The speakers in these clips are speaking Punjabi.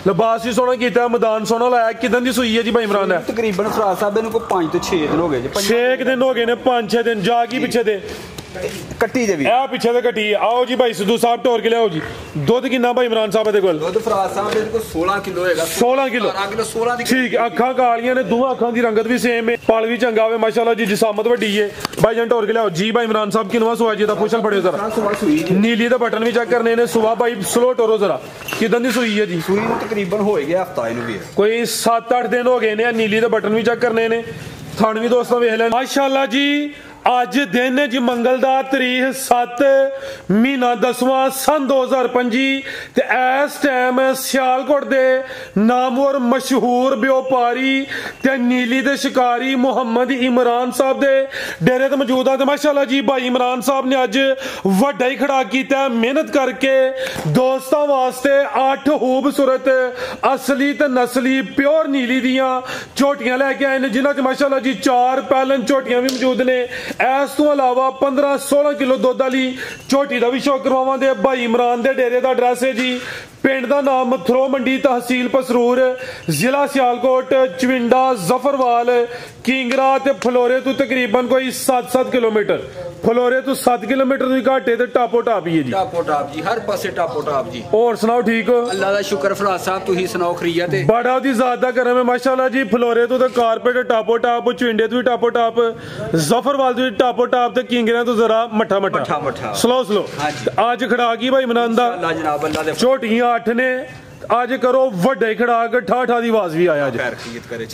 लिबास भी सोहना किया, मैदान सोहना लाया। किदन दी सूई है जी भाई इमरान? है तकरीबन फराज साहब इन्हू को 5 तो 6 दिन हो गए जी। 6 दिन हो गए ने, 5-6 दिन जागी पीछे दे कट्टी जे भी ए पीछे ते कट्टी। आओ जी भाई सिद्धू साहब टोर के लियाओ जी। दुध कितना भाई इमरान साहब दे कोल? दुध फराज साहब दे को 16 किलो हैगा। 16 किलो 16 दी ठीक। अखां कालियां ने, दोवां अखां दी रंगत भी सेम है, पल भी चंगा वे माशाल्लाह जी, जिसामत वड्डी है। भाई जान टोर के लियाओ जी। भाई इमरान साहब किनवा सुआ जी दा पुछल पड़े जरा। नीली दा बटन भी चेक करने ने। सुबह भाई स्लो टोरो जरा, किदन दी सूई है जी? सूई ਨੂੰ तकरीबन हो गया हफ्ता इनू भी, कोई 7-8 दिन हो गए ने। नीली दा बटन भी चेक करने ने, थण भी दोस्तों वेख लें माशाल्लाह जी। अज दिन है जी मंगल दा, तरीक 7 महीना 10वां सन 2025 ते इस टाइम सियालकोट दे नामवर मशहूर व्यापारी ते नीली दे शिकारी मुहम्मद इमरान साहब दे डेरे ते मौजूद है। माशाल्लाह जी भाई इमरान साहब ने अज वड्डा ही खड़ा कीता, मेहनत करके दोस्तां वास्ते 8 खूबसूरत असली ते नस्ली प्योर नीली दियां झोटियां लैके आए ने, जिन्हां च माशाल्लाह जी 4 पैलन झोटियां भी मौजूद ने। इस तो अलावा 15-16 किलो दुध वाली झोटी का भी शो करवावांगे। भाई इमरान दे डेरे का एड्रैस है जी, पिंड का नाम थ्रो मंडी, तहसील पसरूर, जिला सियालकोट, चविंडा, जफरवाल, किंगरा ते फलोरे तो तकरीबन कोई 7-7 किलोमीटर। फलोरे तो 7 किलोमीटर तो घाट है, टापो टाप ही है जी। टापो टाप जी, हर पासे टापो टाप जी। और सुनाओ ठीक हो? अल्लाह दा शुक्र फराज साहब, तुही सुनाओ खरीयत है? बड़ा दी जात दा करम है माशाल्लाह जी। फलोरे तो कारपेट टापो टाप, चविंडे तो भी टापो टाप, जफरवाल तो भी टापो टाप, ते किंगरा तो जरा मठा मठा स्लो स्लो। आज खड़ा की भाई इमरान दा जनाब अल्लाह दे झोटियां 8 ने। आज करो वड्डे खड़ाक, ठा दी आवाज भी आया जी।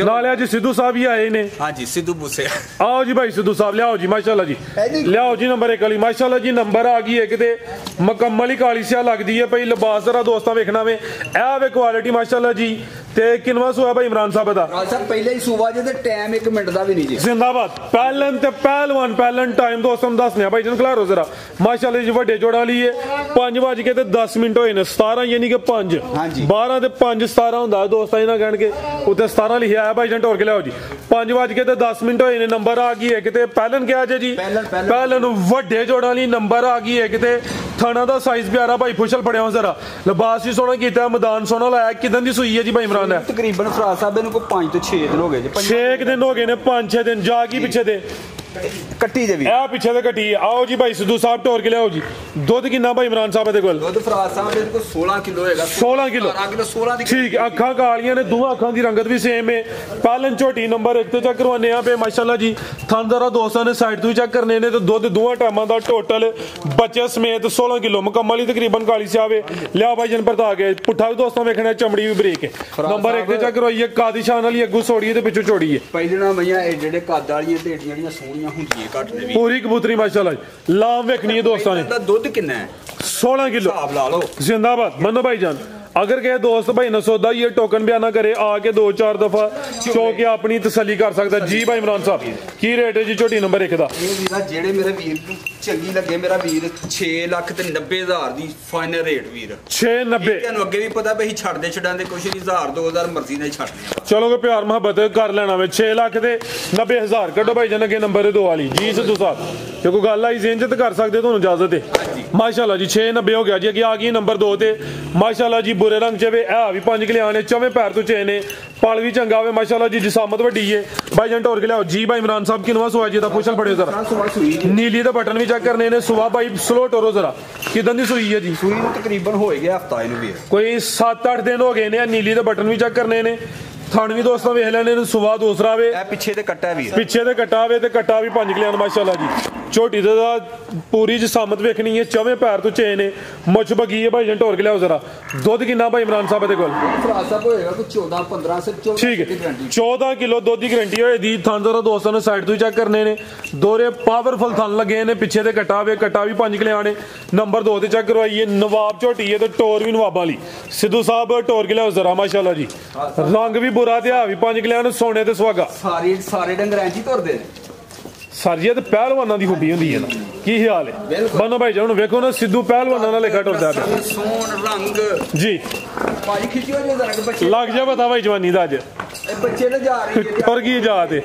नाले आज सिद्धू साहब ही आए ने। हां जी सिद्धू मूसे। आओ जी भाई सिद्धू साहब लियाओ जी माशाल्लाह जी, लियाओ जी नंबर 1 वाली माशाल्लाह जी। नंबर आ गई एक ते मुकम्मल ही काली सिया लगदी है भाई। लिबास जरा दोस्तां वेखना वे, ए वे क्वालिटी माशाल्लाह जी। ते किनवा सुआ भाई इमरान साहब दा? साहब पहले ही सुबह जे ते टाइम 1 मिनट दा भी नहीं जी। जिंदाबाद पहलन ते पहलवान पहलन टाइम दोस्तों दसने भाई जन खलारो जरा माशाल्लाह जी। वड्डे जोड़ा लिए 5:10 होए ने, 17 यानी कि 5 12 ते 5 17 हुंदा दोस्तां इना कहण के उत्ते 17 लिखिया है भाई जन टोर के लियाओ जी। 5:10 होए ने। नंबर आ गई एक ते पहलन क्या जे जी? पहलन वड्डे जोड़ा ली नंबर आ गई एक ते थाना दा साइज प्यारा भाई फुशल पड़िया जरा। लिबास भी सोहना कीता, मैदान सोहना लाया। किदन दी सूई है जी भाई इमरान? है तकरीबन फराज साहब इन्हू को 5 तो 6 दिन हो गए जी। 6 दिन हो गए ने, 5-6 दिन जागी पीछे दे कट्टी जे भी ए पीछे ते कट्टी। आओ जी भाई सिद्धू साहब टोर के लियाओ जी। दुध कितना भाई इमरान साहब दे कोल? दुध फराज साहब दे को 16 किलो हैगा। 16 किलो 16 दी ठीक। अखां कालियां ने, दोवां अखां दी रंगत भी सेम है। पालन झोटी नंबर 1 ते चेक करवाने आ पे माशाल्लाह जी। थन जरा दोस्तां ने साइड तो चेक करने ने। ते दुध दोवां टाइमां दा टोटल बच्चे समेत 16 किलो मुकम्मल ही तकरीबन काली सियावे। लिया भाई जन परता के पुट्ठा भी दोस्तां वेखना, चमड़ी भी बरीक है। नंबर 1 ते चेक करवाइए। कादी शान वाली अग्गू सोड़ी ते पिछू चौड़ी है। पहिलना भैया ए जेडे कद वालियां ते जेडीयां सोहणियां हुंदियां घट ने पूरी कबूतरी माशाल्लाह लाम वेखनी है दोस्तों ने। दुध कितना है? 16 किलो हिसाब ला लो। जिंदाबाद मनो भाई जान। अगर कहे दोस्त भाई न सौदा ये टोकन बयाना करे, आके 2-4 दफा चौके अपनी तसली कर सकता जी। भाई इमरान साहब की रेट है जी झोटी नंबर 1 दा? जेडे मेरे वीर चंगी लगे मेरा वीर 6,90,000 दी फाइनल रेट वीर 690। तैनू अगे भी पता भाई छड्डे छडांदे कुछ नहीं, 1000-2000 मर्जी नाल छड्डने। चलो कोई प्यार मोहब्बत कर लेना वे 6,90,000 कड्डो भाई जन अगे नंबर 2 वाली जी सिद्धू साहब। जो कोई गल आई जेन च कर सकते तुहानू इजाजत है माशाल्लाह जी। 690 हो गया जी। अगे आ गई नंबर 2 ते माशाल्लाह जी। बुरे रंग च वे है भी 5 किले आने, चौवें पैर तो चे ने, पल भी चंगा वे माशाल्लाह जी। जिसामत वड्डी है भाई जन टोर के लियाओ जी। भाई इमरान साहब किनवा सुआ जी दा पुछल पड़े जरा। नीली दा बटन भी चेक करने ने। सुबह भाई स्लो टोरो जरा, किदन दी सूई है जी? सूई ਨੂੰ तकरीबन हो गया हफ्ता इनू भी, कोई 7-8 दिन हो गए ने। नीली दा बटन भी चेक करने ने, थण भी दोस्तों वेख लेने। सुबह दूसरा वे पिछे ते कट्टा भी, पिछे ते कट्टा वे ते कट्टा भी 5 किले माशाल्लाह जी। झोटी दा पूरी जिसामत वेखनी है, चौवें पैर तो चे ने, मुछ बगी है भाई जन टोर के लियाओ जरा। दुध कितना भाई इमरान साहब दे कोल? फराज साहब होएगा कुछ 14-15 से 14 ठीक है 14 किलो दुध की गारंटी होए दी। थन जरा दोस्तों ने साइड तो चेक करने ने। दोरे पावरफुल थन लगे ने। पिछे ते कट्टा वे, कट्टा भी 5 किले आने। नंबर 2 ते चेक करवाइए। नवाब झोटी है तो टोर भी नवाबा वाली। सिद्धू साहब टोर के लियाओ जरा माशाल्लाह जी। रंग भी बुरा ते भी 5 किले सोने ते सुहागा। सारे डंगर जी तुरदे सारिया तो पहलवाना की खूबी होंगी है ना। की ख्याल है बनो भाई जान? वेखो ना सिद्धू पहलवाना ना लेखा टुरदा है जी। लग जा पता भाई जवानी दा अज बच्चे ने जा रही है पर की जा ते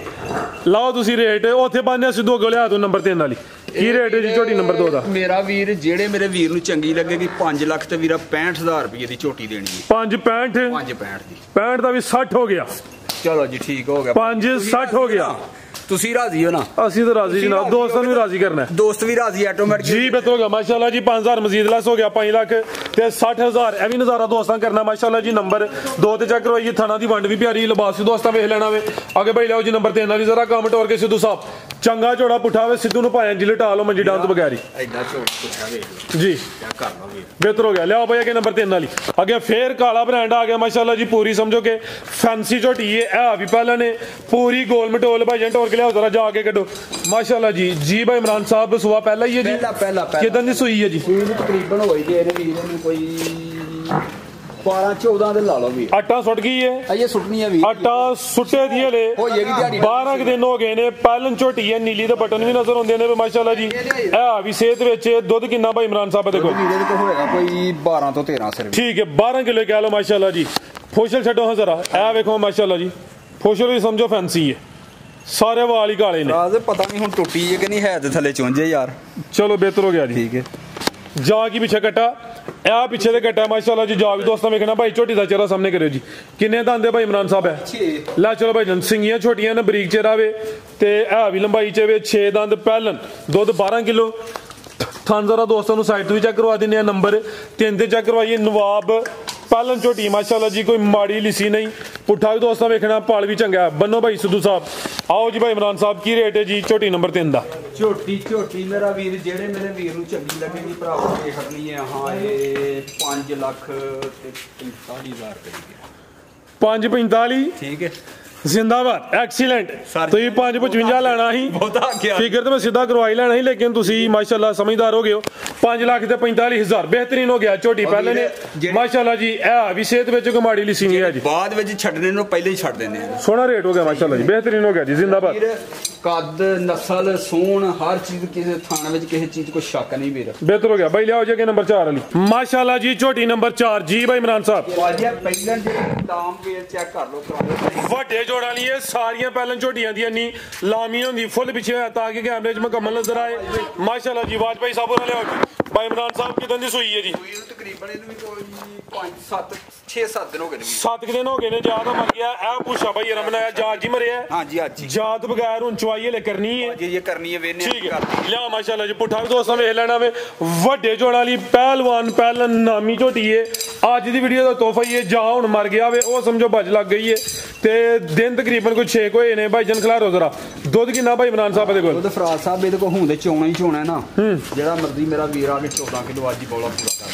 लाओ तुसी रेट। उत्थे पाने सिद्धू अगो लिया तू नंबर 3 वाली ਕੀ ਰੇਟ ਹੈ ਜੀ ਝੋਟੀ ਨੰਬਰ 2 ਦਾ? ਮੇਰਾ ਵੀਰ ਜਿਹੜੇ ਮੇਰੇ ਵੀਰ ਨੂੰ ਚੰਗੀ ਲੱਗੇਗੀ 5 ਲੱਖ ਤੇ ਵੀਰਾ 65000 ਰੁਪਏ ਦੀ ਝੋਟੀ ਦੇਣੀ ਹੈ। 5.65 5.65 ਦੀ 65 ਦਾ ਵੀ 60 ਹੋ ਗਿਆ। ਚਲੋ ਜੀ ਠੀਕ ਹੋ ਗਿਆ। 5.60 ਹੋ ਗਿਆ। ਤੁਸੀਂ ਰਾਜ਼ੀ ਹੋ ਨਾ? ਅਸੀਂ ਤਾਂ ਰਾਜ਼ੀ ਜਨਾਬ, ਦੋਸਤਾਂ ਨੂੰ ਵੀ ਰਾਜ਼ੀ ਕਰਨਾ ਹੈ। ਦੋਸਤ ਵੀ ਰਾਜ਼ੀ ਆਟੋਮੈਟਿਕ ਜੀ ਬਿਹਤਰ ਹੋ ਗਿਆ ਮਾਸ਼ਾਅੱਲਾ ਜੀ। 5000 ਮਜ਼ੀਦ ਲੈਸ ਹੋ ਗਿਆ, 5 ਲੱਖ ਤੇ 60000 ਇਹ ਵੀ ਨਜ਼ਾਰਾ ਦੋਸਤਾਂ ਕਰਨਾ ਮਾਸ਼ਾਅੱਲਾ ਜੀ। ਨੰਬਰ 2 ਤੇ ਚੈੱਕ ਕਰਵਾਈਏ, ਥਾਣਾ ਦੀ ਵੰਡ ਵੀ ਪਿਆਰੀ, ਲਿਬਾਸ ਵੀ ਦੋਸਤਾਂ ਵੇਖ ਲੈਣਾ ਵੇ। ਅੱਗੇ ਭਾਈ ਲਿਆਓ ਜੀ ਨੰਬਰ 3 ਵਾਲੀ ਜ਼ਰਾ ਕੰਮ ਟੋਰ ਕੇ ਸਿੱਧੂ ਸਾਹਿਬ ਚੰਗਾ ਝੋੜਾ ਪੁੱਠਾ ਵੇ, ਸਿੱਧੂ ਨੂੰ ਭਾਵੇਂ ਜੀ ਲਟਾ ਲਓ ਮੰਜੀ ਡਾਂ ਤੋਂ ਬਗੈਰ ਹੀ। ਐਡਾ ਝੋੜਾ ਪੁੱਠਾ ਵੇਖ ਲਓ ਜੀ ਕਰ ਲਓ ਵੀਰ, ਬਿਹਤਰ ਹੋ ਗਿਆ। ਲਿਆਓ ਭਾਈ ਅੱਗੇ ਨੰਬਰ 3 ਵਾਲੀ। ਅੱਗੇ ਫੇਰ ਕਾਲਾ ਬ੍ਰਾਂਡ ਆ ਗਿਆ ਮਾਸ਼ਾਅੱਲਾ ਜੀ, ਪੂਰੀ ਸਮਝੋ ਕਿ ਫੈਂਸੀ ਝੋਟੀ ਹੈ। ਇਹ ਵੀ ਪਹਿਲਾਂ ਨੇ ਪੂਰੀ ਗੋਲ ਮਟੋਲ ਭਾਈ ਟੋਰ ਕੇ ਲਿਆਓ ਜ਼ਰਾ ਜਾ ਕੇ ਕੱਢੋ ਮਾਸ਼ਾਅੱਲਾ ਜੀ। ਜੀ ਭਾਈ ਇਮਰਾਨ ਸਾਹਿਬ ਸੁਆ ਪਹਿਲਾਂ ਹੀ ਹੈ ਜੀ? ਪਹਿਲਾ ਕਿਦਾਂ ਦੀ ਸੂਈ ਹੈ ਜੀ? ਸੂਈ ਨੂੰ ਤਕਰੀਬਨ ਹੋਈ ਜੇ ਇਹਨੇ ਵੀਰ ਨੂੰ ਕੋਈ 12-14 ਦੇ ਲਾ ਲਓ ਵੀਰ। ਆਟਾ ਸੁੱਟ ਗਈ ਹੈ? ਇਹ ਸੁੱਟਣੀ ਹੈ ਵੀਰ, ਆਟਾ ਸੁੱਟੇ ਦੀ ਹਲੇ ਹੋ ਜਾਏਗੀ ਦਿਹਾੜੀ 12 ਕੁ ਦਿਨ ਹੋ ਗਏ ਨੇ। ਪਹਿਲਨ ਝੋਟੀ ਹੈ, ਨੀਲੀ ਦੇ ਬਟਨ ਵੀ ਨਜ਼ਰ ਆਉਂਦੇ ਨੇ ਮਾਸ਼ਾਅੱਲਾ ਜੀ। ਇਹ ਵੀ ਸਿਹਤ ਵਿੱਚ ਦੁੱਧ ਕਿੰਨਾ ਭਾਈ ਇਮਰਾਨ ਸਾਹਿਬ ਦੇ ਕੋਲ? ਵੀਰੇ ਦੇ ਕੋਲ ਹੋਏਗਾ ਕੋਈ 12 ਤੋਂ 13 ਸਿਰ। ਠੀਕ ਹੈ 12 ਕਿਲੋ ਕਹਿ ਲਓ ਮਾਸ਼ਾਅੱਲਾ ਜੀ। ਫੋਸ਼ਲ ਛੱਡੋ ਹਾਂ ਜ਼ਰਾ, ਇਹ ਵੇਖੋ ਮਾਸ਼ਾਅੱਲਾ ਜੀ, ਫੋਸ਼ਲ ਵੀ ਸਮਝੋ ਫੈਂਸੀ ਹੈ, ਸਾਰੇ ਵਾਲ ਹੀ ਕਾਲੇ ਨੇ। ਰਾਜ਼ ਪਤਾ ਨਹੀਂ ਹੁਣ ਟੁੱਟੀ ਹੈ ਕਿ ਨਹੀਂ, ਹੈ ਤੇ ਥੱਲੇ ਚੁੰਝੇ ਯਾਰ। ਚਲੋ ਬਿਹਤਰ ਹੋ ਗਿਆ ਜੀ। ਠੀਕ ਹੈ ਜਾ ਕੀ ਪਿੱਛੇ ਕੱਟਾ, ਇਹ ਪਿੱਛੇ ਦੇ ਕੱਟਾ ਮਾਸ਼ਾਅੱਲਾ ਜੀ। ਜਾ ਵੀ ਦੋਸਤਾਂ ਵੇਖਣਾ ਭਾਈ ਝੋਟੀ ਦਾ ਚਿਹਰਾ ਸਾਹਮਣੇ ਕਰਿਓ ਜੀ। ਕਿੰਨੇ ਦੰਦ ਦੇ ਭਾਈ ਇਮਰਾਨ ਸਾਹਿਬ ਹੈ? 6 ਲੈ ਚਲੋ ਭਾਈ ਸਿੰਗੀਆਂ ਛੋਟੀਆਂ ਨੇ, ਬਰੀਕ ਚਿਹਰਾ ਵੇ ਤੇ ਇਹ ਵੀ ਲੰਬਾਈ ਚ ਵੇ। 6 ਦੰਦ ਪਹਿਲਨ, ਦੁੱਧ 12 ਕਿਲੋ। ਥਣ ਜ਼ਰਾ ਦੋਸਤਾਂ ਨੂੰ ਸਾਈਡ ਤੋਂ ਵੀ ਚੈੱਕ ਕਰਵਾ ਦਿੰਦੇ ਆ। ਨੰਬਰ 3 ਤੇ ਚੈੱਕ ਕਰਵਾਈਏ, ਨਵਾਬ ਪਹਿਲਨ ਝੋਟੀ ਮਾਸ਼ਾਅੱਲਾ ਜੀ, ਕੋਈ ਮਾੜੀ ਲਿਸੀ ਨਹੀਂ। ਪੁੱਠਾ ਵੀ ਦੋਸਤਾਂ ਵੇਖਣਾ, ਪਾਲ ਵੀ ਚੰਗਾ। ਬੰਨੋ ਭਾਈ ਸਿੱਧੂ ਸਾਹਿਬ। ਆਓ ਜੀ ਭਾਈ ਇਮਰਾਨ ਸਾਹਿਬ, ਕੀ ਰੇਟ ਹੈ ਜੀ ਝੋਟੀ ਨੰਬਰ 3 ਦਾ? ਝੋਟੀ ਮੇਰਾ ਵੀਰ ਜਿਹੜੇ ਮੇਰੇ ਵੀਰ ਨੂੰ ਚੰਗੀ ਲੱਗੇਗੀ ਭਰਾਵਾ ਇਹ ਖੜਨੀ ਹੈ। ਹਾਂ ਇਹ 5 ਲੱਖ ਤੇ 45,000 ਰੁਪਏ। 5.45 ਠੀਕ ਹੈ ਜ਼ਿੰਦਾਬਾਦ, ਐਕਸੀਲੈਂਟ। ਤੁਸੀਂ 5.55 ਲੈਣਾ ਸੀ, ਬਹੁਤਾ ਗਿਆ ਫਿਕਰ ਤੇ ਮੈਂ ਸਿੱਧਾ ਕਰਵਾਈ ਲੈਣਾ ਸੀ, ਲੇਕਿਨ ਤੁਸੀਂ ਮਾਸ਼ਾਅੱਲਾ ਸਮਝਦਾਰ ਹੋ ਗਏ ਹੋ। 5 ਲੱਖ ਤੇ 45,000 ਬਿਹਤਰੀਨ ਹੋ ਗਿਆ। ਝੋਟੀ ਪਹਿਲੇ ਨੇ ਮਾਸ਼ਾਅੱਲਾ ਜੀ, ਇਹ ਵੀ ਸਿਹਤ ਵਿੱਚ ਕੋਈ ਮਾੜੀ ਲਿਸੀ ਨਹੀਂ ਹੈ ਜੀ। ਬਾਅਦ ਵਿੱਚ ਛੱਡਣੇ ਨੂੰ ਪਹਿਲੇ ਹੀ ਛੱਡ ਦਿੰਦੇ ਆ। ਸੋਹਣਾ ਰੇਟ ਹੋ ਗਿਆ ਮਾਸ਼ਾਅੱਲਾ ਜੀ, ਬਿਹਤਰੀਨ ਹੋ ਗਿਆ ਜੀ। ਜ਼ਿੰਦਾਬਾਦ। ਕੱਦ ਨਸਲ ਸੋਹਣ ਹਰ ਚੀਜ਼, ਕਿਸੇ ਥਾਣੇ ਵਿੱਚ ਕਿਸੇ ਚੀਜ਼ ਕੋਈ ਸ਼ੱਕ ਨਹੀਂ ਵੀਰ। ਬਿਹਤਰ ਹੋ ਗਿਆ ਭਾਈ। ਲਿਆਓ ਜੀ ਨੰਬਰ 4 ਵਾਲੀ ਮਾਸ਼ਾਅੱਲਾ ਜੀ, ਝੋਟੀ ਨੰਬਰ 4 ਜੀ ਭਾਈ ਇਮਰਾਨ ਸਾਹਿਬ। ਪਹਿਲਾਂ ਜਿਹੜੇ ਦਾਮ ਵੇਲ ਚੈੱਕ ਕਰ ਲਓ, ਵੱਡੇ ਜੋੜਾਂ ਲਈ ਇਹ ਸਾਰੀਆਂ ਪਹਿਲਾਂ ਝੋਟੀਆਂ ਦੀਆਂ ਨਹੀਂ ਲਾਮੀ ਹੁੰਦੀ, ਫੁੱਲ ਪਿੱਛੇ ਹੋਇਆ ਤਾਂ ਕਿ ਕੈਮਰੇ 'ਚ ਮੁਕੰਮਲ ਨਜ਼ਰ ਆਏ ਮਾਸ਼ਾਅੱਲਾ ਜੀ। ਵਾਜਪਾਈ ਸਾਹਿਬ ਨਾਲ ਲਿਆਓ ਜੀ। ਭਾਈ ਇਮਰਾਨ ਸਾਹਿਬ ਕਿਦਾਂ ਦੀ ਸੂਈ ਹੈ ਜੀ? ਤਕਰੀਬਨ ਇਹਨੂੰ ਵੀ ਕੋਈ 6-7 ਦਿਨ ਹੋ ਗਏ ਨੇ। 7 ਦਿਨ ਹੋ ਗਏ ਨੇ। ਜਾਤ ਮਰ ਗਿਆ। ਇਹ ਪੁੱਛਾ ਭਾਈ ਰਮਨ ਆਇਆ, ਜਾਤ ਜੀ ਮਰਿਆ? ਹਾਂਜੀ ਅੱਜ ਜਾਤ ਬਗੈਰ ਹੁਣ ਚਵਾਈ ਲੈ ਕਰਨੀ ਹੈ ਜੀ, ਇਹ ਕਰਨੀ ਹੈ ਵੇਨੇ। ਠੀਕ ਹੈ ਲਿਆ ਮਾਸ਼ਾਅੱਲਾ ਜੀ। ਪੁੱਠਾ ਵੀ ਦੋਸਤਾਂ ਵੇਖ ਲੈਣਾ ਵੇ। ਵੱਡੇ ਜੋੜਾਂ ਵਾਲੀ ਪਹਿਲਵਾਨ ਪਹਿਲਨ ਨਾਮੀ ਝੋਟੀ ਏ। ਅੱਜ ਦੀ ਵੀਡੀਓ ਦਾ ਤੋਹਫਾ ਹੀ ਹੈ। ਜਾ ਹੁਣ ਮਰ ਗਿਆ ਵੇ, ਉਹ ਸਮਝੋ ਭੱਜ ਲੱਗ ਗਈ ਏ ਤੇ ਦਿਨ ਤਕਰੀਬਨ ਕੋਈ 6 ਹੋਏ ਨੇ। ਭਾਈ ਜਨ ਖਿਲਾਰੋ ਜ਼ਰਾ। ਦੁੱਧ ਕਿੰਨਾ ਭਾਈ ਇਮਰਾਨ ਸਾਹਿਬ ਦੇ ਕੋਲ? ਦੁੱਧ ਫਰਾਜ਼ ਸਾਹਿਬ ਇਹਦੇ ਕੋਲ ਹੁੰਦੇ ਚੋਣਾ ਹੀ ਚੋਣਾ ਹੈ ਨਾ। ਜਿਹੜਾ ਮਰਜ਼ੀ ਮੇਰਾ ਵੀਰ ਆ ਕੇ 14 ਕਿਲੋ ਅੱਜ ਹੀ ਬੋਲਾ ਪੂਰਾ ਕਰ।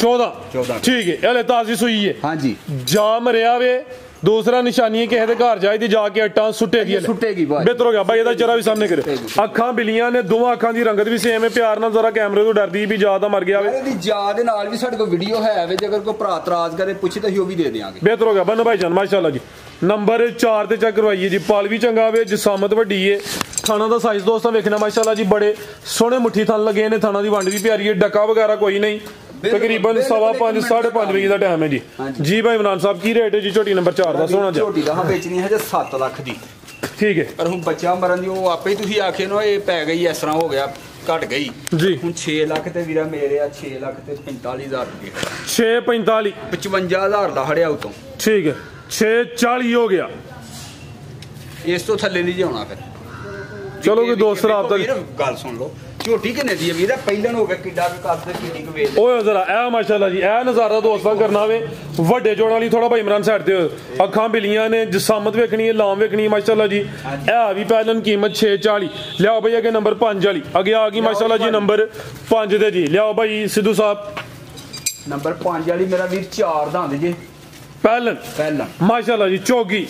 14 ਠੀਕ ਹੈ। ਹਲੇ ਤਾਜ਼ੀ ਸੂਈ ਹੈ। ਹਾਂਜੀ ਜਾ ਮਰਿਆ ਵੇ। ਦੂਸਰਾ ਨਿਸ਼ਾਨੀ ਹੈ ਕਿਸੇ ਦੇ ਘਰ ਜਾਈ ਤੇ ਜਾ ਕੇ ਅੱਟਾਂ ਸੁੱਟੇਗੀ। ਬਿਹਤਰ ਹੋ ਗਿਆ ਭਾਈ, ਇਹਦਾ ਚਿਹਰਾ ਵੀ ਸਾਹਮਣੇ ਕਰੇ। ਅੱਖਾਂ ਬਿਲੀਆਂ ਨੇ, ਦੋਵਾਂ ਅੱਖਾਂ ਦੀ ਰੰਗਤ ਵੀ ਸੇਮ ਹੈ। ਪਿਆਰ ਨਾਲ ਜ਼ਰਾ ਕੈਮਰੇ ਤੋਂ ਡਰਦੀ ਵੀ ਜਾ ਤਾਂ ਮਰ ਗਿਆ ਵੇ। ਇਹਦੀ ਜਾ ਦੇ ਨਾਲ ਵੀ ਸਾਡੇ ਕੋਲ ਵੀਡੀਓ ਹੈ ਵੇ, ਜੇਕਰ ਕੋਈ ਭਰਾ ਇਤਰਾਜ਼ ਕਰੇ ਪੁੱਛੇ ਤਾਂ ਅਸੀਂ ਉਹ ਵੀ ਦੇ ਦੇਵਾਂਗੇ। ਬਿਹਤਰ ਹੋ ਗਿਆ ਬੰਨੋ ਭਾਈ ਜਾਨ ਮਾਸ਼ਾਅੱਲਾ ਜੀ। ਨੰਬਰ 4 ਤੇ ਚੈੱਕ ਕਰਵਾਈਏ ਜੀ। ਪਾਲ ਵੀ ਚੰਗਾ ਵੇ, ਜਿਸਾਮਤ ਵੱਡੀ ਏ। ਥਾਣਾ ਦਾ ਸਾਈਜ਼ ਦੋਸਤਾਂ ਵੇਖਣਾ ਮਾਸ਼ਾਅੱਲਾ ਜੀ, ਬੜੇ ਸੋਹਣੇ ਮੁੱਠੀ ਥਣ ਲੱਗੇ ਨੇ। ਥਾਣਾ ਦੀ ਵੰਡ ਵੀ ਪਿਆਰੀ ਹੈ। ਡੱਕਾ ਵਗੈਰਾ ਕੋਈ ਨਹੀਂ। ਤਕਰੀਬਨ 5:15 5:30 ਵਜੇ ਦਾ ਟਾਈਮ ਹੈ ਜੀ। ਜੀ ਭਾਈ ਇਮਰਾਨ ਸਾਹਿਬ, ਕੀ ਰੇਟ ਹੈ ਜੀ ਝੋਟੀ ਨੰਬਰ 4 ਦਾ? ਸੋਹਣਾ ਜਿਹਾ ਝੋਟੀ ਦਾ ਹਾਂ ਵੇਚਣੀ ਹੈ ਜੇ 7 ਲੱਖ ਦੀ। ਠੀਕ ਹੈ। ਪਰ ਹੁਣ ਬੱਚਾ ਮਰਨ ਦੀ ਉਹ ਆਪੇ ਹੀ ਤੁਸੀਂ ਆਖੇ ਨਾ, ਇਹ ਪੈ ਗਈ ਇਸ ਤਰ੍ਹਾਂ ਹੋ ਗਿਆ, ਘਟ ਗਈ ਜੀ। ਹੁਣ 6 ਲੱਖ ਤੇ ਵੀਰਾ ਮੇਰੇ ਆ 6 ਲੱਖ ਤੇ 45,000 ਰੁਪਏ। 6:45 55,000 ਦਾ ਹੜਿਆ ਉਤੋਂ। ਠੀਕ ਹੈ। 6:40 ਹੋ ਗਿਆ। ਇਸ ਤੋਂ ਥੱਲੇ ਨਹੀਂ ਜਾਣਾ ਫਿਰ। ਚਲੋ ਕੋਈ ਦੋਸਤ ਰਾਬਤਾ ਗੱਲ ਸੁਣ ਲਓ। ਝੋਟੀ ਕਿੰਨੇ ਦੀ ਹੈ ਵੀਰ? ਪਹਿਲਾਂ ਹੋ ਗਿਆ ਕਿੱਡਾ ਵੀ ਕਰਦੇ ਕਿੰਨੀ ਕੁ ਵੇਚ। ਓਏ ਜ਼ਰਾ ਇਹ ਮਾਸ਼ਾਅੱਲਾ ਜੀ, ਇਹ ਨਜ਼ਾਰਾ ਦੋਸਤਾਂ ਕਰਨਾ ਵੇ। ਵੱਡੇ ਜੋੜਾਂ ਵਾਲੀ ਥੋੜਾ ਭਾਈ ਇਮਰਾਨ ਸਾਈਡ ਤੇ ਅੱਖਾਂ ਬਿਲੀਆਂ ਨੇ, ਜਿਸਾਮਤ ਵੇਖਣੀ ਹੈ, ਲਾਮ ਵੇਖਣੀ ਹੈ ਮਾਸ਼ਾਅੱਲਾ ਜੀ। ਇਹ ਵੀ ਪਹਿਲਾਂ ਕੀਮਤ 6:40। ਲਿਆਓ ਭਾਈ ਅੱਗੇ ਨੰਬਰ 5 ਵਾਲੀ ਅੱਗੇ ਆ ਗਈ ਮਾਸ਼ਾਅੱਲਾ ਜੀ। ਨੰਬਰ 5 ਦੇ ਜੀ ਲਿਆਓ ਭਾਈ ਸਿੱਧੂ ਸਾਹਿਬ। ਨੰਬਰ 5 ਵਾਲੀ ਮੇਰਾ ਵੀਰ 4 ਦੰਦ ਜੇ ਪਹਿਲਨ ਮਾਸ਼ਾਅੱਲਾ ਜੀ। ਚੋਗੀ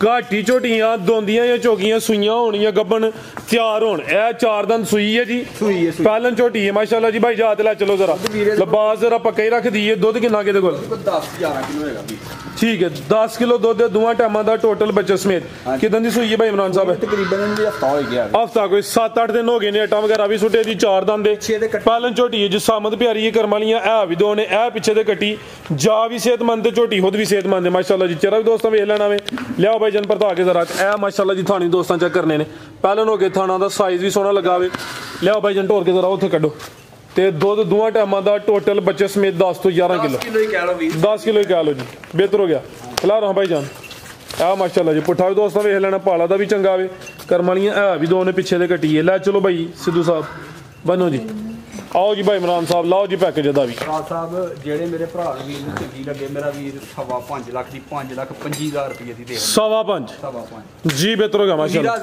ਘਾਟੀ ਝੋਟੀਆਂ ਦੋਂਦੀਆਂ ਜਾਂ ਚੋਗੀਆਂ ਸੂਈਆਂ ਹੋਣੀਆਂ ਗੱਬਨ ਤਿਆਰ ਹੋਣ। ਇਹ 4 ਦੰਦ ਸੂਈ ਹੈ ਜੀ। ਪਹਿਲਨ ਝੋਟੀ ਹੈ ਮਾਸ਼ਾਅੱਲਾ ਜੀ। ਭਾਈ ਜਾਤ ਲੈ ਚਲੋ ਜ਼ਰਾ। ਲਿਬਾਸ ਜ਼ਰਾ ਪੱਕਾ ਹੀ ਰੱਖ ਦਈਏ। ਦੁੱਧ ਕਿੰਨਾ ਕਿਹਦੇ ਕੋਲ? 10-11 ਕਿਲੋ ਹੈਗਾ ਵੀ। ਠੀਕ ਹੈ। 10 ਕਿਲੋ ਦੁੱਧ ਦੇ ਦੋਵਾਂ ਟਾਈਮਾਂ ਦਾ ਟੋਟਲ ਬੱਚੇ ਸਮੇਤ। ਕਿਦਾਂ ਦੀ ਸੂਈ ਹੈ ਭਾਈ ਇਮਰਾਨ ਸਾਹਿਬ? ਤਕਰੀਬਨ ਹਫਤਾ ਹੋ ਗਿਆ। ਹਫਤਾ ਕੋਈ 7-8 ਦਿਨ ਹੋ ਗਏ ਨੇ। ਅੱਟਾਂ ਵਗੈਰਾ ਵੀ ਸੁੱਟੇ ਦੀ। 4 ਦੰਦ ਦੇ ਪਹਿਲਨ ਝੋਟੀ ਹੈ। ਜਿਸਾਮਤ ਪਿਆਰੀ ਹੈ ਕਰਮ ਵਾਲੀਆਂ। ਇਹ ਵੀ ਦੋ ਨੇ। ਇਹ ਪਿੱਛੇ ਦੇ ਕੱਟੀ। ਜਾ ਵੀ ਸਿਹਤਮੰਦ ਤੇ ਝੋਟੀ ਖੁਦ ਵੀ सेहतमंद है माशाल्लाह जी। चेहरा भी दोस्तों वेख लेना वे। लियाओ भाई जन भरता के जरा ए माशाल्लाह जी थानी दोस्तों चेक करने ने। पैलन हो गए थाना दा साइज भी सोहना लगा वे। लियाओ भाई जन ढोर के जरा उत्थे कड्डो ते दुध दोवां टाइमां दा टोटल बच्चे समेत 10 तो 11 किलो 10 किलो ही कह लो जी। बेहतर हो गया। खिला रहा भाई जान आ माशाल्लाह जी। पुट्ठा भी दोस्तों वेख लेना पाला दा भी चंगा वे। करमालियां है भी दो ने पिछे दे कट्टी है। लै चलो भाई सिद्धू साहब बनो जी। आओ जी भाई इमरान साहब लाओ जी पैकेज दा भी। साहब जेड़े मेरे भरा वीर नूं चंगी लगे मेरा वीर 5.5 लाख दी 5,25,000 रुपए दी दे 5.5 जी। बेहतर हो गया माशाल्लाह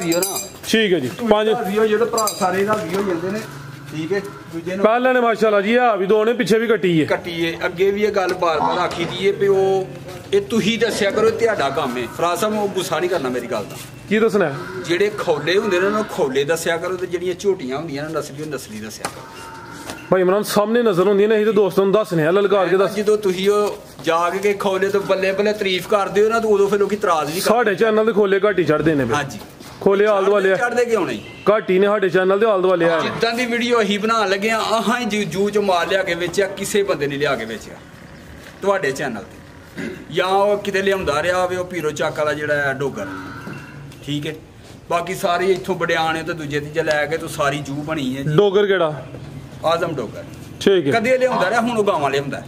ठीक है जी। 5 जेड़े भरा सारे दा भी हो जांदे ने ठीक है। दूजे ने पहले ने माशाल्लाह जी आ भी दो ने पिछे भी कट्टी है अगे भी ये गल बार-बार आखी दी है पे ओ ਇਹ ਤੁਸੀਂ ਦੱਸਿਆ ਕਰੋ ਤੁਹਾਡਾ ਕੰਮ ਹੈ। ਫਰਾਜ਼ ਸਾਹਿਬ ਉਹ ਗੁੱਸਾ ਨਹੀਂ ਕਰਨਾ ਮੇਰੀ ਗੱਲ ਦਾ। ਕੀ ਦੱਸਣਾ ਜਿਹੜੇ ਖੌਲੇ ਹੁੰਦੇ ਨੇ ਉਹਨਾਂ ਨੂੰ ਖੌਲੇ ਦੱਸਿਆ ਕਰੋ ਤੇ ਜਿਹੜੀਆਂ ਝੋਟੀਆਂ ਹੁੰਦੀਆਂ ਨੇ ਨਸਲੀ ਨਸਲੀ ਦੱਸਿਆ ਕਰੋ। ਭਾਈ ਇਮਰਾਨ ਸਾਹਮਣੇ ਨਜ਼ਰ ਹੁੰਦੀ ਨੇ ਅਸੀਂ ਤੇ ਦੋਸਤਾਂ ਨੂੰ ਦੱਸਨੇ ਆ ਲਲਕਾਰ ਕੇ ਦੱਸ। ਜਦੋਂ ਤੁਸੀਂ ਉਹ ਜਾਗ ਕੇ ਖੌਲੇ ਤੋਂ ਬੱਲੇ ਬੱਲੇ ਤਾਰੀਫ ਕਰਦੇ ਹੋ ਨਾ ਤਾਂ ਉਦੋਂ ਫਿਰ ਲੋਕੀ ਇਤਰਾਜ਼ ਨਹੀਂ ਕਰਦੇ। ਸਾਡੇ ਚੈਨਲ ਦੇ ਖੋਲੇ ਘਾਟੀ ਚੜਦੇ ਨੇ। ਹਾਂਜੀ ਖੋਲੇ ਆਲ ਦੁਆਲੇ ਚੜਦੇ ਕਿਉਂ ਨਹੀਂ? ਘਾਟੀ ਨੇ ਸਾਡੇ ਚੈਨਲ ਦੇ ਆਲ ਦੁਆਲੇ ਆ। ਜਿੱਦਾਂ ਦੀ ਵੀਡੀਓ ਅਸੀਂ ਬਣਾਉਣ ਲੱਗੇ ਆ ਆਹਾਂ ਹੀ ਜੂ ਚ ਮਾਰ ਲਿਆ ਕੇ ਵੇਚਿਆ ਕਿਸੇ ਬੰਦੇ ਨੇ ਲਿਆ ਕੇ ਵੇਚਿਆ ਤੁਹਾਡੇ ਚੈਨਲ ਤੇ ਜਾਂ ਉਹ ਕਿਤੇ ਲਿਆਉਂਦਾ ਰਿਹਾ ਹੋਵੇ ਉਹ ਪੀਰੋ ਚੱਕ ਵਾਲਾ ਜਿਹੜਾ ਹੈ ਡੋਗਰ ਠੀਕ ਹੈ। ਬਾਕੀ ਸਾਰੇ ਇੱਥੋਂ ਬੜਿਆਣੇ ਤੇ ਦੂਜੇ ਤੀਜੇ ਲੈ ਕੇ ਤੂੰ ਸਾਰੀ ਜੂ ਬਣੀ ਹੈ ਜੀ। ਡੋਗਰ ਕਿਹੜਾ? ਆਜ਼ਮ ਡੋਗਰ ਠੀਕ ਹੈ। ਕਦੇ ਲਿਆਉਂਦਾ ਰਿਹਾ ਹੁਣ ਉਹ ਗਾਵਾਂ ਲਿਆਉਂਦਾ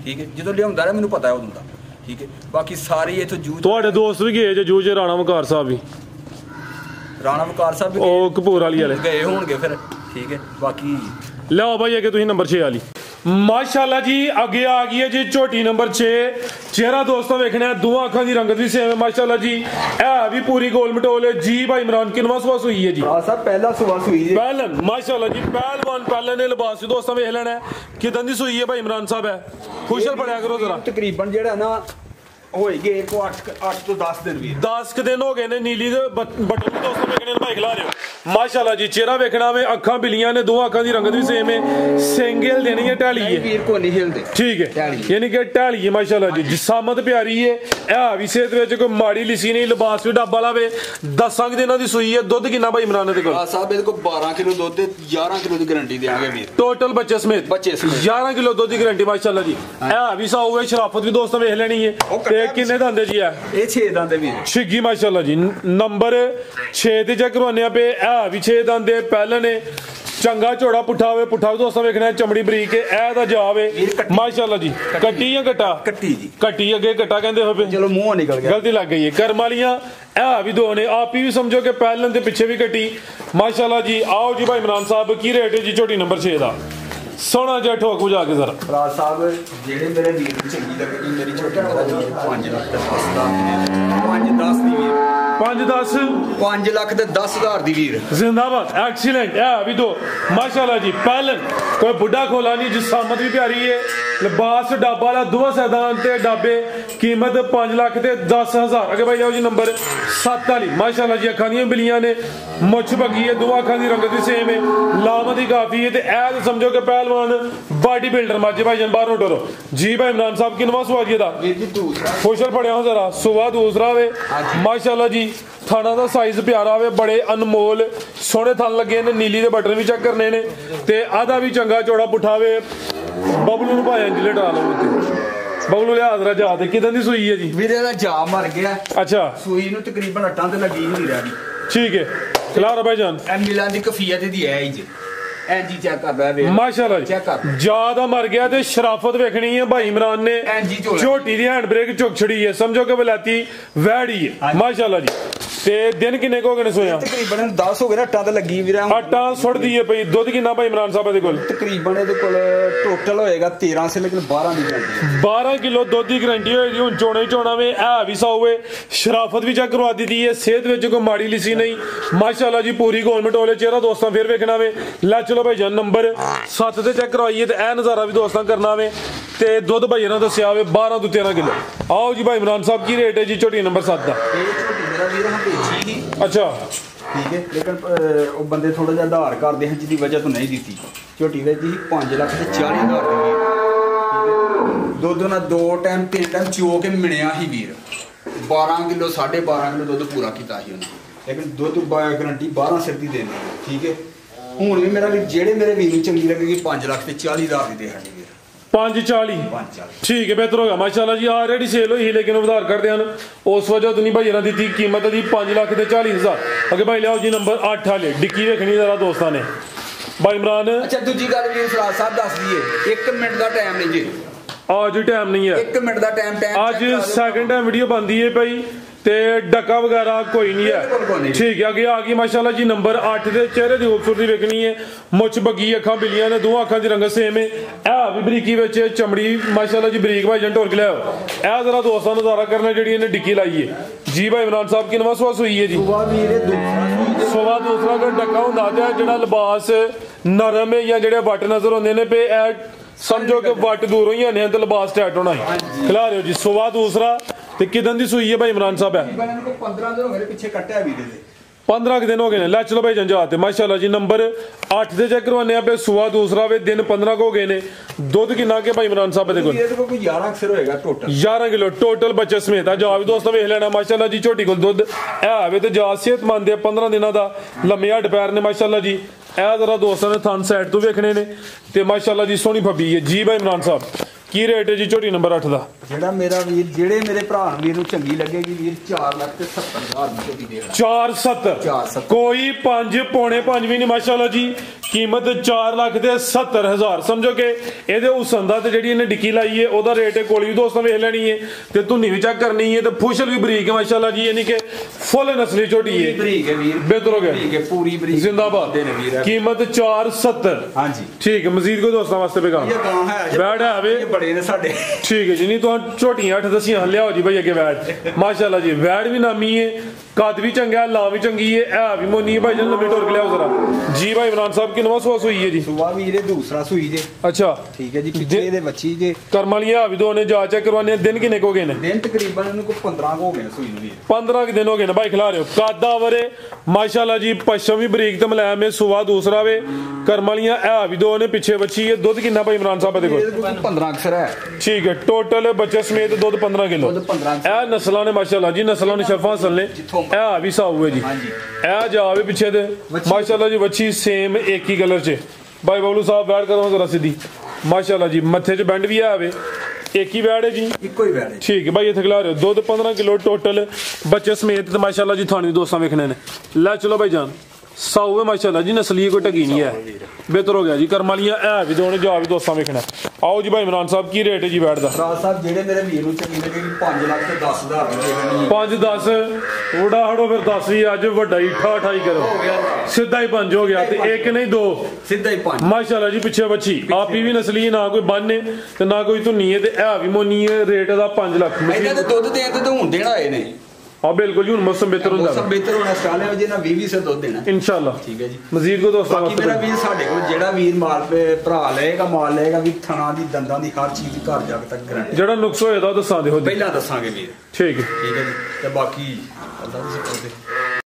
ਠੀਕ ਹੈ। ਜਦੋਂ ਲਿਆਉਂਦਾ ਰਿਹਾ ਮੈਨੂੰ ਪਤਾ ਉਦੋਂ ਦਾ ਠੀਕ ਹੈ। ਬਾਕੀ ਸਾਰੇ ਇੱਥੋਂ ਜੂ ਤੁਹਾਡੇ ਦੋਸਤ ਵੀ ਗਏ ਜੇ ਜੂ ਚ ਰਾਣਾ ਵਕਾਰ ਸਾਹਿਬ ਵੀ ਰਾਣਾ ਵਕਾਰ ਸਾਹਿਬ ਵੀ ਉਹ ਕਪੂਰ ਵਾਲੀ ਵਾਲੇ ਗਏ ਹੋਣਗੇ ਫਿਰ ਠੀਕ ਹੈ। ਬਾਕੀ ਲਿਆਓ ਭਾਈ ਅੱਗੇ ਤੁਸੀਂ ਨੰਬਰ 6 ਵਾਲੀ माशाल्लाह जी आगे आ गई है जी झोटी नंबर 6। चेहरा दोस्तों वेखना है दोवां अखां दी रंगत भी सेम है माशाल्लाह जी। है भी पूरी गोल मटोल है जी। भाई इमरान किनवा सुबह सुई है जी? साहब पहला सुबह सुई है पहलन माशाल्लाह जी। पहलवान पहले ने लिबास दोस्तों वेख लेना है किदां दी सुई है भाई इमरान साहब है। खुशल पड़िया करो जरा। तकरीबन जेड़ा ना होएगे 8 तो 10 दिन भी 10 दिन हो गए ने नीली दे बटन दोस्तों वेखने भाई खिला रहे हो माशाल्लाह जी। चेहरा वेखना वे अखां बिलियां ने दो अखां दी रंगत भी सेम है। सिंगल देनी है टाली है वीर को नहीं हिलदे ठीक है यानी कि टाली है माशाल्लाह जी। जिसामत प्यारी है ए भी सेहत विच कोई माड़ी लिसी नहीं। लिबास भी डब्बा लावे 10 दिनां दी सुई है। दुध कितना भाई इमरान दे कोल? साहब इहदे कोल 12 किलो दुध ते 11 किलो दी गारंटी देंगे वीर टोटल बच्चे समेत 11 किलो दुध दी गारंटी माशाल्लाह जी। ए भी सा होवे शराफत भी दोस्तों वेख लेनी है ते किन्ने दंदे जी ये 6 दंदे भी छिगी माशाल्लाह जी। नंबर 6 ते चेक करवाने पे है भी 6 दंदे पहले ने चंगा चौड़ा पुठा हुए पुठा भी दोस्तों वेखना है चमड़ी बरीक है ए दा जावे माशाल्लाह जी। कट्टी या कट्टा? कट्टी जी कट्टी अगे कट्टा कहंदे हो पे चलो मुंह निकल गया गलती लग गई है। कर्म वालियां ए भी दो ने आप ही समझो कि पहले दे पीछे भी कट्टी माशाल्लाह जी। आओ जी भाई इमरान साहब की रेट है जी झोटी नंबर 6 दा? सोना जा ठोक बुझा के जरा। फराज साहब जेड़े मेरे वीर नूं चंगी लगेगी मेरी छोटी मेरा वीर 5 लाख ते 10 दी वीर 5 लाख ते 10,000 दी वीर जिंदाबाद एक्सीलेंट है भी दो माशाल्लाह जी। पहलन कोई बुढ़ा खोला नहीं जिसामत भी प्यारी है। लिबास डाबा वाला दो सैदान ते डाबे कीमत 5 लाख ते 10,000। अगे भाई आओ जी नंबर 7 वाली माशाल्लाह जी। अखां दियां बिलियां ने मुछ बगी है दो अखां दी रंगत भी सेम है। लामत ही काफी है ते ए तो समझो कि पहलवान बॉडी बिल्डर माजे भाई जन बाहर उठो जी। भाई इमरान साहब किनवा सुवाजी दा? खुशल पड़िया हो जरा सुबह दूसरा वे माशाल्लाह जी। थाना दा साइज प्यारा वे बड़े अनमोल सोहने थन लगे ने। नीली दे बटन भी चेक करने ने ते आधा भी चंगा चौड़ा पुठा वे। बबलू नु भाई अंजले डालो बबलू लिया जरा जा ते किदां दी सुई है जी? वीरे दा जा मर गया। अच्छा सुई नु तकरीबन अट्टां ते लगी नहीं रही ठीक है। खिला भाई जान ए मिलान दी कफियत दी है जी एनजी चेक कर रहा है माशाल्लाह जी। चेक कर ज्यादा मर गया ते शराफत वेखनी है भाई इमरान ने। झोटी दी हैंड ब्रेक चुक छड़ी है समझो कि बलाती वैड़ी है माशाल्लाह जी। ते दिन किन्ने को गने सोया? तकरीबन 10 हो गए ना। अट्टा ते लगी वीर आटा सुट दी है भाई। दुध कितना भाई इमरान साहब दे कोल? तकरीबन इहदे कोल टोटल होएगा 13 से लेकिन 12 दी गारंटी 12 किलो दुध दी गारंटी होएगी। हुन चोणे ही चोणा वे है भी सा होवे शराफत भी चेक करवा दी दी है। सेहत विच कोई माड़ी लिसी नहीं माशाल्लाह जी। पूरी गवर्नमेंट वाले चेहरा दोस्तों फिर वेखना वे। ला चलो भाई जान नंबर 7 ते चेक करवाइए ते ए नजारा भी दोस्तों करना वे ते दुध भाई ने दस्या वे 12 तो 13 किलो। आओ जी भाई इमरान साहब की रेट है जी झोटी नंबर 7 दा? अच्छा ठीक है लेकिन वो बंदे थोड़ा जिहा आधार कार्ड दे जिसकी वजह तो नहीं दी झोटी वे जी 5 लाख ते 40,000 दी दुध ना 2 टाइम 3 टाइम चो के मिणिया ही वीर 12 किलो 12.5 किलो दुध पूरा किया ही उन्हें लेकिन दुध गारंटी 12 सिर की देनी ठीक है। हूँ भी मेरा भी जेड़े मेरे वीर चंगी लगेगी 5 लाख ते 40,000 दी दे वीर 540 540 ਠੀਕ ਹੈ ਬਿਹਤਰ ਹੋ ਗਿਆ ਮਾਸ਼ਾਅੱਲਾ ਜੀ ਆਲਰੇਡੀ ਸੇਲ ਹੋਈ ਸੀ ਲੇਕਿਨ ਉਧਾਰ ਕਰਦੇ ਹਨ ਉਸ ਵਜ੍ਹਾ ਤੋਂ ਨਹੀਂ ਭਾਈ ਇਹਨਾਂ ਦਿੱਤੀ ਕੀਮਤ ਦੀ 5,40,000 ਅੱਗੇ ਭਾਈ ਲਿਆਓ ਜੀ ਨੰਬਰ 8 ਵਾਲੇ ਡਿੱਕੀ ਵੇਖਣੀ ਜ਼ਰਾ ਦੋਸਤਾਂ ਨੇ ਭਾਈ ਇਮਰਾਨ ਅੱਛਾ ਦੂਜੀ ਗੱਲ ਵੀ ਫਰਾਦ ਸਾਹਿਬ ਦੱਸ ਦਈਏ 1 ਮਿੰਟ ਦਾ ਟਾਈਮ ਨਹੀਂ ਜੀ ਅੱਜ ਟਾਈਮ ਨਹੀਂ ਹੈ 1 ਮਿੰਟ ਦਾ ਟਾਈਮ ਅੱਜ ਸੈਕਿੰਡ ਟਾਈਮ ਵੀਡੀਓ ਬਣਦੀ ਹੈ ਭਾਈ ਤੇ ਡੱਕਾ ਵਗੈਰਾ ਕੋਈ ਨਹੀਂ ਹੈ ਠੀਕ ਹੈ ਅੱਗੇ ਆ ਗਈ ਮਾਸ਼ਾਅੱਲਾ ਜੀ ਨੰਬਰ 8 ਦੇ ਚਿਹਰੇ ਦੀ ਖੂਬਸੂਰਤੀ ਵੇਖਣੀ ਹੈ ਮੁੱਛ ਬੱਗੀ ਅੱਖਾਂ ਬਿਲੀਆਂ ਨੇ ਦੋਹਾਂ ਅੱਖਾਂ ਦੀ ਰੰਗਤ ਸੇਮ ਹੈ ਇਹ ਵੀ ਬਰੀਕੀ ਵਿੱਚ ਚਮੜੀ ਮਾਸ਼ਾਅੱਲਾ ਜੀ ਬਰੀਕ ਭਾਈ ਜੰਟੋਰ ਕੇ ਲਿਆਓ ਇਹ ਜ਼ਰਾ ਦੋਸਤਾਂ ਨੂੰ ਨਜ਼ਾਰਾ ਕਰਨਾ ਜਿਹੜੀ ਇਹਨੇ ਡਿੱਕੀ ਲਾਈ ਹੈ ਜੀ ਭਾਈ ਇਮਰਾਨ ਸਾਹਿਬ ਕੀ ਨਵਾਂ ਸਵਾਸ ਹੋਈ ਹੈ ਜੀ ਸਵਾ ਦੂਸਰਾ ਕੋਈ ਡੱਕਾ ਹੁੰਦਾ ਜਿਹੜਾ ਲਿਬਾਸ ਨਰਮ ਹੈ ਜਾਂ ਜਿਹੜੇ ਵੱਟ ਨਜ਼ਰ ਹੁੰਦੇ ਨੇ ਪੇ ਇਹ ਸਮਝੋ ਕਿ ਵੱਟ ਦੂਰੋਂ ਹੀ ਆਨੇ ਤੇ ਲਿਬਾਸ ਟੈਟ ਹੋਣਾ ਹੈ ਖਿਲਾ ਰਹੇ ਹੋ ਜੀ ਸਵਾ ਦੂਸਰਾ ਤੇ ਕਿਦਾਂ ਦੀ ਸੂਈ ਹੈ ਭਾਈ ਇਮਰਾਨ ਸਾਹਿਬ ਹੈ 15 ਦਿਨ ਹੋ ਗਏ ਪਿੱਛੇ ਕੱਟਿਆ ਵੀਰੇ ਦੇ 15 ਦਿਨ ਹੋ ਗਏ ਨੇ ਲੈ ਚਲੋ ਭਾਈ ਜੰਜਾਤ ਤੇ ਮਾਸ਼ਾਅੱਲਾ ਜੀ ਨੰਬਰ 8 ਦੇ ਚੈੱਕ ਕਰਵਾਨੇ ਆ ਪੇ ਸਵਾ ਦੂਸਰਾ ਵੇ ਦਿਨ 15 ਹੋ ਗਏ ਨੇ ਦੁੱਧ ਕਿੰਨਾ ਕੇ ਭਾਈ ਇਮਰਾਨ ਸਾਹਿਬ ਦੇ ਕੋਲ ਇਹਦੇ ਕੋਲ ਕੋਈ 11 ਅਕਸਰ ਹੋਏਗਾ ਟੋਟਲ 11 ਕਿਲੋ ਟੋਟਲ ਬੱਚੇ ਸਮੇਤ ਆ ਜਾ ਵੀ ਦੋਸਤੋ ਵੇਖ ਲੈਣਾ ਮਾਸ਼ਾਅੱਲਾ ਜੀ ਝੋਟੀ ਕੋਲ ਦੁੱਧ ਇਹ ਆਵੇ ਤੇ ਜਾ ਸਿਹਤਮੰਦ ਹੈ 15 ਦਿਨਾਂ ਦਾ ਲੰਮੇ ਹੱਡ ਪੈਰ ਨੇ ਮਾਸ਼ਾਅੱਲਾ ਜੀ ਇਹ ਜ਼ਰਾ ਦੋਸਤਾਂ ਨੇ ਥਣ ਸਾਈਡ ਤੋਂ ਵੇਖਣੇ ਨੇ ਤੇ ਮਾਸ਼ਾਅੱਲਾ ਜੀ ਸੋਹਣੀ ਫੱਬੀ ਹੈ ਜੀ ਭਾਈ ਇਮਰਾਨ ਸਾਹਿਬ ਕੀ ਰੇਟ ਹੈ ਜੀ ਝੋਟੀ ਨੰਬਰ 8 ਦਾ ਜਿਹੜਾ ਮੇਰਾ ਵੀਰ ਜਿਹੜੇ ਮੇਰੇ ਭਰਾ ਵੀਰ ਨੂੰ ਚੰਗੀ ਲੱਗੇਗੀ ਵੀਰ 4,70,000 ਦੀ ਝੋਟੀ ਦੇਣਾ 470 ਕੋਈ 5 ਪੌਣੇ 5 ਵੀ ਨਹੀਂ ਮਾਸ਼ਾਅੱਲਾ ਜੀ ਕੀਮਤ 4,70,000 ਸਮਝੋ ਕਿ ਇਹਦੇ ਹੁਸਨ ਦਾ ਤੇ ਜਿਹੜੀ ਇਹਨੇ ਡਿੱਕੀ ਲਾਈ ਹੈ ਉਹਦਾ ਰੇਟ ਕੋਲੀ ਵੀ ਦੋਸਤਾਂ ਵੇਖ ਲੈਣੀ ਹੈ ਤੇ ਧੁੰਨੀ ਵੀ ਚੈੱਕ ਕਰਨੀ ਹੈ ਤੇ ਫੁਸ਼ਲ ਵੀ ਬਰੀਕ ਹੈ ਮਾਸ਼ਾਅੱਲਾ ਜੀ ਯਾਨੀ ਕਿ ਫੁੱਲ ਨਸਲੀ ਝੋਟੀ ਹੈ ਬਰੀਕ ਹੈ ਵੀਰ ਬਿਹਤਰ ਹੋ ਗਿਆ ਬਰੀਕ ਹੈ ਪੂਰੀ ਬਰੀਕ ਜ਼ਿੰਦਾਬਾਦ ਕੀਮਤ 470 ਹਾਂਜੀ ਠੀਕ ਹੈ ਮਜ਼ੀਦ ਕੋਈ ਦੋਸਤਾਂ ਵਾਸਤੇ ਪੈਗਾਮ ਇਹ ਗਾਂ ਹੈ ਬੈਠ ਹੈ ਵੇ ਬੜੇ ਨੇ ਸਾਡੇ ਠੀਕ ਹੈ ਜੀ ਨਹੀਂ ਤਾਂ ਝੋਟੀਆਂ 8 ਦਸੀਆਂ ਲਿਆਓ ਜੀ ਭਾਈ ਅੱਗੇ ਵੈੜ ਮਾਸ਼ਾਅੱਲਾ ਜੀ ਵੈੜ ਵੀ ਨਾਮੀ ਹੈ ਕੱਦ ਵੀ ਚੰਗਾ ਲਾ ਵੀ ਚੰਗੀ ਹੈ ਇਹ ਵੀ ਮੋਨੀ ਭਾਈ ਜਨ ਲੰਮੀ ਟੋਰ ਕੇ ਲਿਆਓ ਜ਼ਰਾ ਜੀ ਭਾਈ ਇਮਰਾਨ ਸਾਹਿਬ ਕੀ ਨਵਾਂ ਸਵਾਸ ਹੋਈ ਹੈ ਜੀ ਸੁਬਾ ਵੀਰੇ ਦੂਸਰਾ ਸੂਈ ਜੇ ਅੱਛਾ ਠੀਕ ਹੈ ਜੀ ਪਿੱਛੇ ਇਹਦੇ ਬੱਚੀ ਜੇ ਕਰਮ ਵਾਲੀਆਂ ਵੀ ਦੋ ਨੇ ਜਾ ਚੈੱਕ ਕਰਵਾਨੇ ਦਿਨ ਕਿੰਨੇ ਹੋ ਗਏ ਨੇ ਦਿਨ ਤਕਰੀਬਨ ਇਹਨੂੰ ਕੋਈ 15 ਹੋ ਗਏ ਸੂਈ ਨੂੰ ਵੀਰ 15 ਦਿਨ ਹੋ ਗਏ ਨੇ ਭਾਈ ਖਿਲਾ ਰਹੇ ਹੋ ਕਾਦਾ ਵਰੇ ਮਾਸ਼ਾਅੱਲਾ ਜੀ ਪਸ਼ਮ ਵੀ ਬਰੀਕ ਤੇ ਮਲਾਇਮ ਹੈ ਸੁਵਾ ਦੂਸਰਾ ਵੇ ਕਰਮ ਵਾਲੀਆਂ ਇਹ ਵੀ ਦੋ ਨੇ ਪਿੱਛੇ ਬੱਚੀ ਹੈ ਦੁੱਧ ਕਿੰਨਾ ਭਾਈ ਇਮਰਾਨ ਸਾਹਿਬ ਦੇ ਕੋਲ 15 ਅਕਸਰ ਹੈ ਠੀਕ ਹੈ ਟੋਟਲ ਬੱਚੇ ਸਮੇਤ ਦੁੱਧ 15 ਕਿਲੋ ਇਹ ਨਸਲਾਂ ਨੇ ਮਾਸ਼ਾਅੱਲਾ ਜੀ ਨਸਲਾਂ ਨੇ ਸ਼ਰਫਾਂ ਅਸਲ ਨੇ ਇਹ ਵੀ ਸਾਊ ਹੈ ਜੀ ਇਹ ਜਾਵੇ ਪਿੱਛੇ ਤੇ ਮਾਸ਼ਾਅੱਲਾ ਜੀ ਬੱਚੀ ਸੇਮ ਇੱਕ ਹੀ ਕਲਰ 'ਚ ਭਾਈ ਬਬਲੂ ਸਾਹਿਬ ਬੈਠ ਕਰੋ ਜ਼ਰਾ ਸਿੱਧੀ ਮਾਸ਼ਾਅੱਲਾ ਜੀ ਮੱਥੇ 'ਚ ਬੈਂਡ ਵੀ ਆਵੇ ਇੱਕ ਹੀ ਵੈੜ ਹੈ ਜੀ ਇੱਕੋ ਹੀ ਵੈੜ ਹੈ ਠੀਕ ਹੈ ਭਾਈ ਇੱਥੇ ਖਿਲਾ ਰਹੇ ਹੋ ਦੁੱਧ 15 ਕਿਲੋ ਟੋਟਲ ਬੱਚੇ ਸਮੇਤ ਤੇ ਮਾਸ਼ਾਅੱਲਾ ਜੀ ਥਾਣੀ ਦੋਸਤਾਂ ਵੇਖਣੇ ਨੇ ਲੈ ਚਲੋ ਭਾਈ ਜਾਨ ਸਾਊ ਹੈ ਮਾਸ਼ਾਅੱਲਾ ਜੀ ਨਸਲੀ ਕੋਈ ਢਗੀ ਨਹੀਂ ਹੈ ਬਿਹਤਰ ਹੋ ਗਿਆ ਜੀ ਕਰਮ ਵਾਲੀਆਂ ਇਹ ਵੀ ਦੋਨੇ ਜਾ ਵੀ ਦੋਸਤਾਂ ਵੇਖਣਾ ਆਓ ਜੀ ਭਾਈ ਇਮਰਾਨ ਸਾਹਿਬ ਕੀ ਰੇਟ ਹੈ ਜੀ ਵੈੜ ਦਾ ਰਾਜ ਸਾਹਿਬ ਜਿਹੜੇ ਮੇਰੇ ਵੀਰ ਨੂੰ ਚੰਗੀ ਲੱਗੇਗੀ 5,10,000 ਦੀ ਦੇਣੀ 5-10 ਥੋੜਾ ਹੜੋ ਫਿਰ 10 ਵੀ ਅੱਜ ਵੱਡਾ ਹੀ 28 ਕਰੋ ਸਿੱਧਾ ਹੀ 5 ਹੋ ਗਿਆ ਤੇ ਇੱਕ ਨਹੀਂ ਦੋ ਸਿੱਧਾ ਹੀ 5 ਮਾਸ਼ਾਅੱਲਾ ਜੀ ਪਿੱਛੇ ਬੱਚੀ ਆਪੀ ਵੀ ਨਸਲੀ ਨਾ ਕੋਈ ਬੰਨੇ ਤੇ ਨਾ ਕੋਈ ਧੁੰਨੀ ਹੈ ਤੇ ਇਹ ਵੀ ਮੋਨੀ ਹੈ ਰੇਟ ਦਾ 5 ਲੱਖ ਇਹਨਾਂ ਦੇ ਦੁੱਧ ਦੇਣ ਤੇ ਹੁਣ ਦੇਣਾ ਆਏ ਨੇ हाँ बिल्कुल जी मौसम बेहतर होता है मौसम बेहतर होना स्टार्ट है जे ना 20 से दुध देना इंशाल्लाह ठीक है जी मजीद को दोस्तों बाकी मेरा वीर साडे को जेड़ा वीर माल पे भरा लेगा माल लेगा भी थना दी दंदां दी हर चीज घर जाके तक गारंटी जेड़ा नुक्स होएगा दसा दे हो पहला दसांगे वीर ठीक है जी ते बाकी अल्लाह दी सिफत